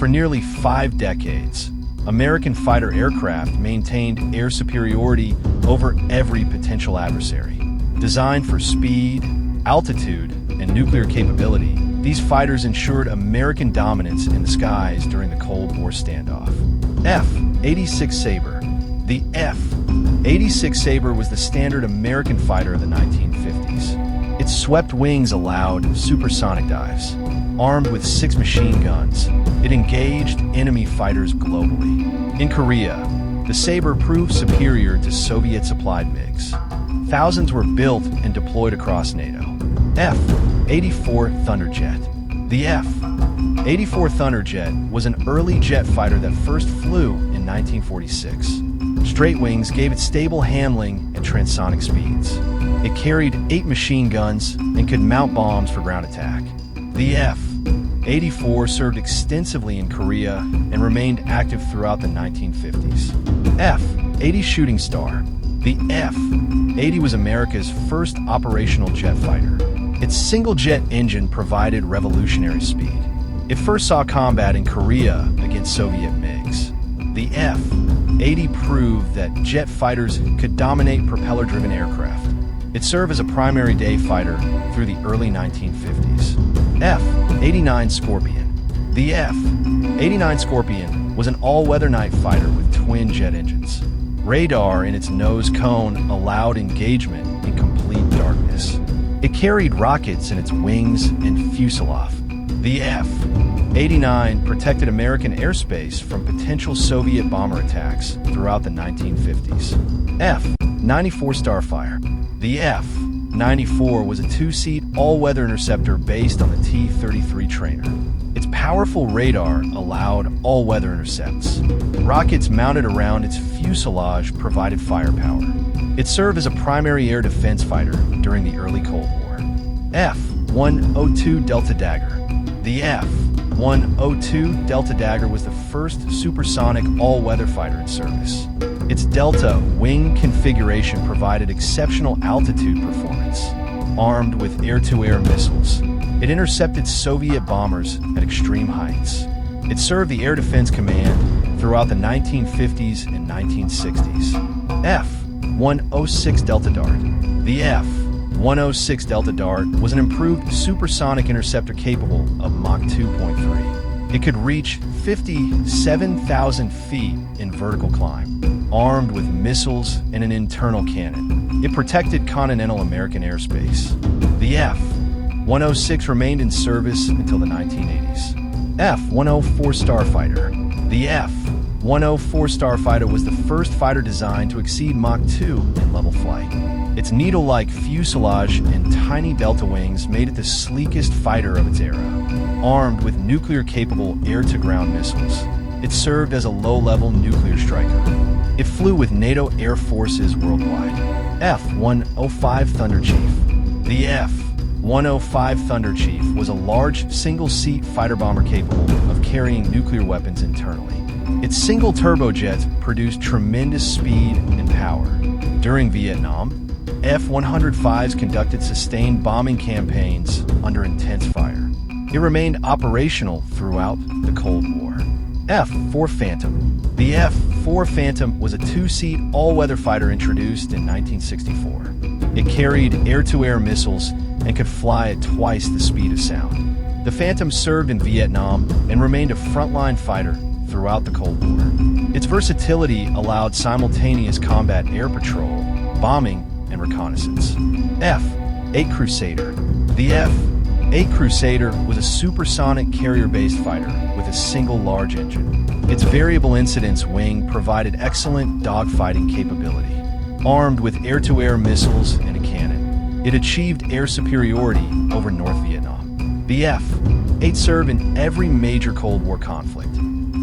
For nearly 5 decades, American fighter aircraft maintained air superiority over every potential adversary. Designed for speed, altitude, and nuclear capability, these fighters ensured American dominance in the skies during the Cold War standoff. F-86 Sabre. The F-86 Sabre was the standard American fighter of the 1950s. Its swept wings allowed supersonic dives. Armed with 6 machine guns, it engaged enemy fighters globally. In Korea, the Sabre proved superior to Soviet-supplied MiGs. Thousands were built and deployed across NATO. F-84 Thunderjet. The F-84 Thunderjet was an early jet fighter that first flew in 1946. Straight wings gave it stable handling and transonic speeds. It carried 8 machine guns and could mount bombs for ground attack. The F-84 served extensively in Korea and remained active throughout the 1950s. F-80 Shooting Star. The F-80 was America's first operational jet fighter. Its single-jet engine provided revolutionary speed. It first saw combat in Korea against Soviet MiGs. The F-80 proved that jet fighters could dominate propeller-driven aircraft. It served as a primary day fighter through the early 1950s. F-89 Scorpion. The F-89 Scorpion was an all-weather night fighter with twin jet engines. Radar in its nose cone allowed engagement in complete darkness. It carried rockets in its wings and fuselage. The F-89 protected American airspace from potential Soviet bomber attacks throughout the 1950s. F-94 Starfire. The F-94 was a 2-seat all-weather interceptor based on the T-33 trainer. Its powerful radar allowed all-weather intercepts. Rockets mounted around its fuselage provided firepower. It served as a primary air defense fighter during the early Cold War. F-102 Delta Dagger. The F-102 Delta Dagger was the first supersonic all-weather fighter in service. Its Delta wing configuration provided exceptional altitude performance. Armed with air-to-air missiles, it intercepted Soviet bombers at extreme heights. It served the Air Defense Command throughout the 1950s and 1960s. F-106 Delta Dart. The F-106 Delta Dart was an improved supersonic interceptor capable of Mach 2.3. It could reach 57,000 feet in vertical climb, armed with missiles and an internal cannon. It protected continental American airspace. The F-106 remained in service until the 1980s. F-104 Starfighter. The F-104 Starfighter was the first fighter designed to exceed Mach 2 in level flight. Its needle-like fuselage and tiny delta wings made it the sleekest fighter of its era. Armed with nuclear-capable air-to-ground missiles, it served as a low-level nuclear striker. It flew with NATO air forces worldwide. F-105 Thunder Chief. The F-105 Thunder Chief was a large, single-seat fighter bomber capable of carrying nuclear weapons internally. Its single turbojets produced tremendous speed and power. During Vietnam, F-105s conducted sustained bombing campaigns under intense fire. It remained operational throughout the Cold War. F-4 Phantom. The F-4 Phantom was a 2-seat all-weather fighter introduced in 1964. It carried air-to-air missiles and could fly at twice the speed of sound. The Phantom served in Vietnam and remained a frontline fighter throughout the Cold War. Its versatility allowed simultaneous combat air patrol, bombing, and reconnaissance. F-8 Crusader. The F-8 Crusader was a supersonic carrier-based fighter with a single large engine. Its variable incidence wing provided excellent dogfighting capability. Armed with air-to-air missiles and a cannon, it achieved air superiority over North Vietnam. The F-8 served in every major Cold War conflict.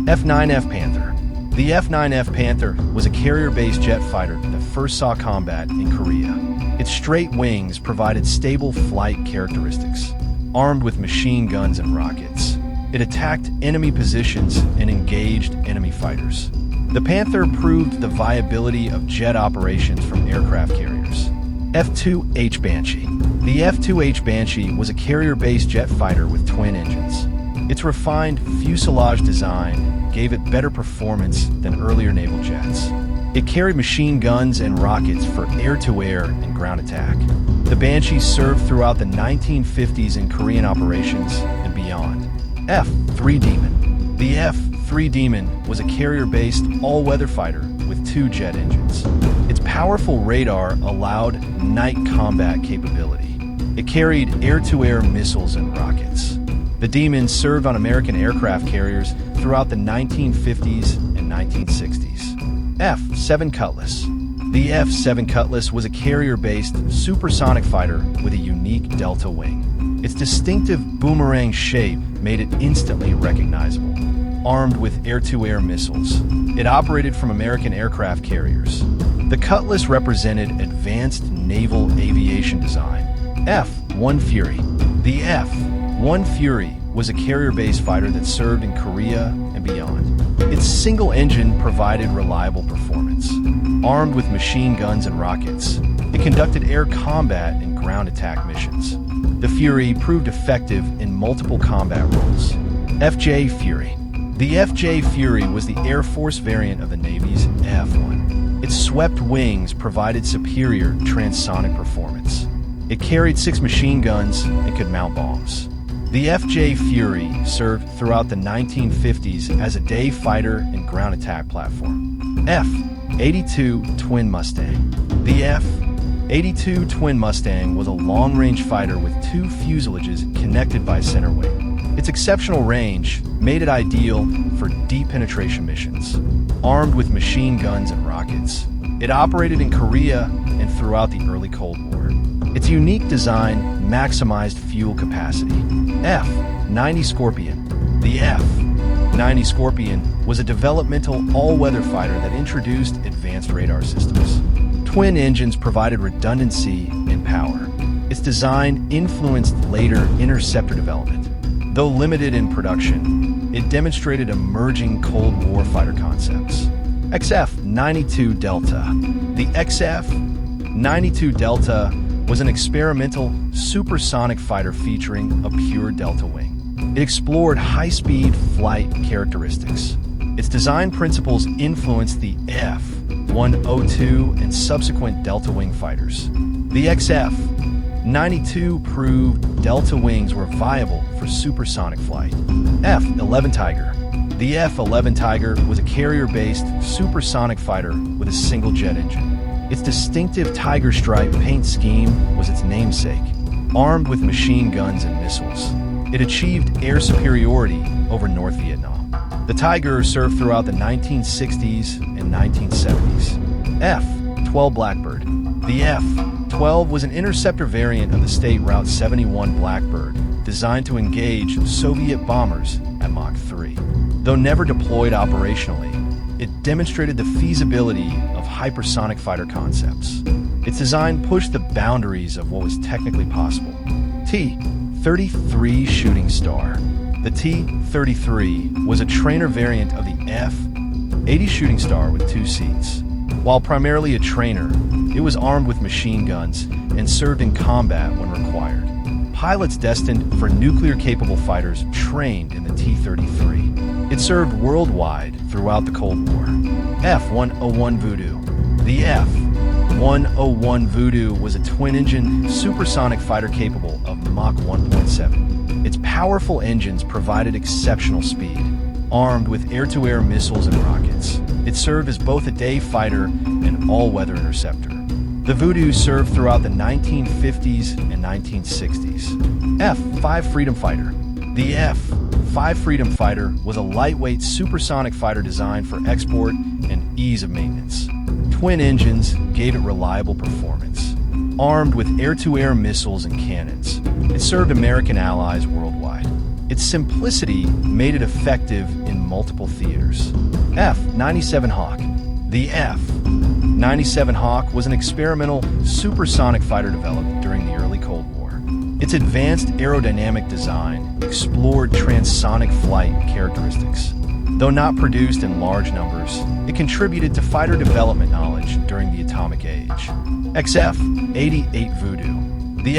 F-9F Panther. The F-9F Panther was a carrier-based jet fighter that first saw combat in Korea. Its straight wings provided stable flight characteristics. Armed with machine guns and rockets, it attacked enemy positions and engaged enemy fighters. The Panther proved the viability of jet operations from aircraft carriers. F-2H Banshee. The F-2H Banshee was a carrier-based jet fighter with twin engines. Its refined fuselage design gave it better performance than earlier naval jets. It carried machine guns and rockets for air-to-air and ground attack. The Banshee served throughout the 1950s in Korean operations and beyond. F-3 Demon. The F-3 Demon was a carrier-based all-weather fighter with 2 jet engines. Its powerful radar allowed night combat capability. It carried air-to-air missiles and rockets. The Demon served on American aircraft carriers throughout the 1950s and 1960s. F-7 Cutlass. The F-7 Cutlass was a carrier-based supersonic fighter with a unique delta wing. Its distinctive boomerang shape made it instantly recognizable. Armed with air-to-air missiles, it operated from American aircraft carriers. The Cutlass represented advanced naval aviation design. F-1 Fury. The F-1 Fury was a carrier-based fighter that served in Korea and beyond. Its single engine provided reliable performance. Armed with machine guns and rockets, it conducted air combat and ground attack missions. The Fury proved effective in multiple combat roles. FJ Fury. The FJ Fury was the Air Force variant of the Navy's F-1. Its swept wings provided superior transonic performance. It carried 6 machine guns and could mount bombs. The FJ Fury served throughout the 1950s as a day fighter and ground attack platform. F-82 Twin Mustang. The F-82 Twin Mustang was a long-range fighter with 2 fuselages connected by center wing. Its exceptional range made it ideal for deep penetration missions. Armed with machine guns and rockets, it operated in Korea and throughout the early Cold War. Its unique design maximized fuel capacity. F-90 Scorpion. The F-90 Scorpion was a developmental all-weather fighter that introduced advanced radar systems. Twin engines provided redundancy and power. Its design influenced later interceptor development. Though limited in production, it demonstrated emerging Cold War fighter concepts. XF-92 Delta. The XF-92 Delta was an experimental supersonic fighter featuring a pure delta wing. It explored high-speed flight characteristics. Its design principles influenced the F-102 and subsequent delta wing fighters. The XF-92 proved delta wings were viable for supersonic flight. F-11 Tiger. The F-11 Tiger was a carrier-based supersonic fighter with a single jet engine. Its distinctive tiger stripe paint scheme was its namesake. Armed with machine guns and missiles, it achieved air superiority over North Vietnam. The Tiger served throughout the 1960s and 1970s. F-12 Blackbird. The F-12 was an interceptor variant of the state Route 71 Blackbird, designed to engage Soviet bombers at Mach 3. Though never deployed operationally, it demonstrated the feasibility of hypersonic fighter concepts. Its design pushed the boundaries of what was technically possible. T-33 Shooting Star. The T-33 was a trainer variant of the F-80 Shooting Star with 2 seats. While primarily a trainer, it was armed with machine guns and served in combat when required. Pilots destined for nuclear-capable fighters trained in the T-33. It served worldwide throughout the Cold War. F-101 Voodoo. The F-101 Voodoo was a twin-engine supersonic fighter capable of Mach 1.7. Its powerful engines provided exceptional speed. Armed with air-to-air missiles and rockets, it served as both a day fighter and all-weather interceptor. The Voodoo served throughout the 1950s and 1960s. F-5 Freedom Fighter. The F-5 Freedom Fighter was a lightweight supersonic fighter designed for export and ease of maintenance. Twin engines gave it reliable performance. Armed with air-to-air missiles and cannons, it served American allies worldwide. Its simplicity made it effective in multiple theaters. F-97 Hawk. The F-97 Hawk was an experimental supersonic fighter developed during the early Cold War. Its advanced aerodynamic design explored transonic flight characteristics. Though not produced in large numbers, it contributed to fighter development knowledge during the atomic age. XF-88 Voodoo. The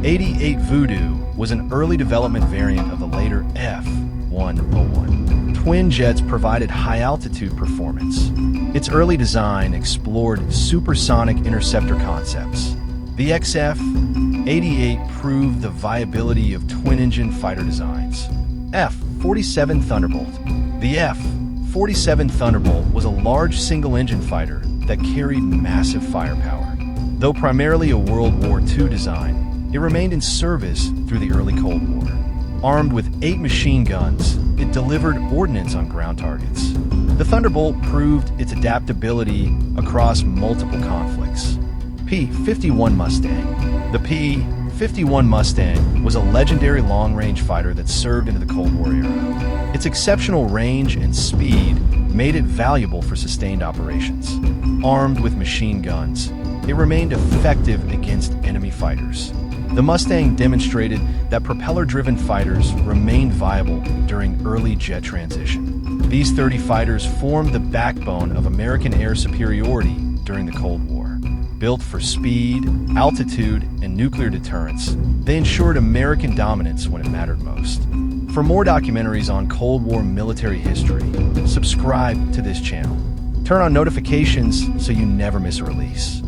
88 Voodoo was an early development variant of the later F-101. Twin jets provided high-altitude performance. Its early design explored supersonic interceptor concepts. The XF-88 proved the viability of twin-engine fighter designs. F-47 Thunderbolt. The F-47 Thunderbolt was a large single-engine fighter that carried massive firepower. Though primarily a World War II design, it remained in service through the early Cold War. Armed with 8 machine guns, it delivered ordnance on ground targets. The Thunderbolt proved its adaptability across multiple conflicts. P-51 Mustang. The P-51 Mustang was a legendary long-range fighter that served into the Cold War era. Its exceptional range and speed made it valuable for sustained operations. Armed with machine guns, it remained effective against enemy fighters. The Mustang demonstrated that propeller-driven fighters remained viable during early jet transition. These 30 fighters formed the backbone of American air superiority during the Cold War. Built for speed, altitude, and nuclear deterrence, they ensured American dominance when it mattered most. For more documentaries on Cold War military history, subscribe to this channel. Turn on notifications so you never miss a release.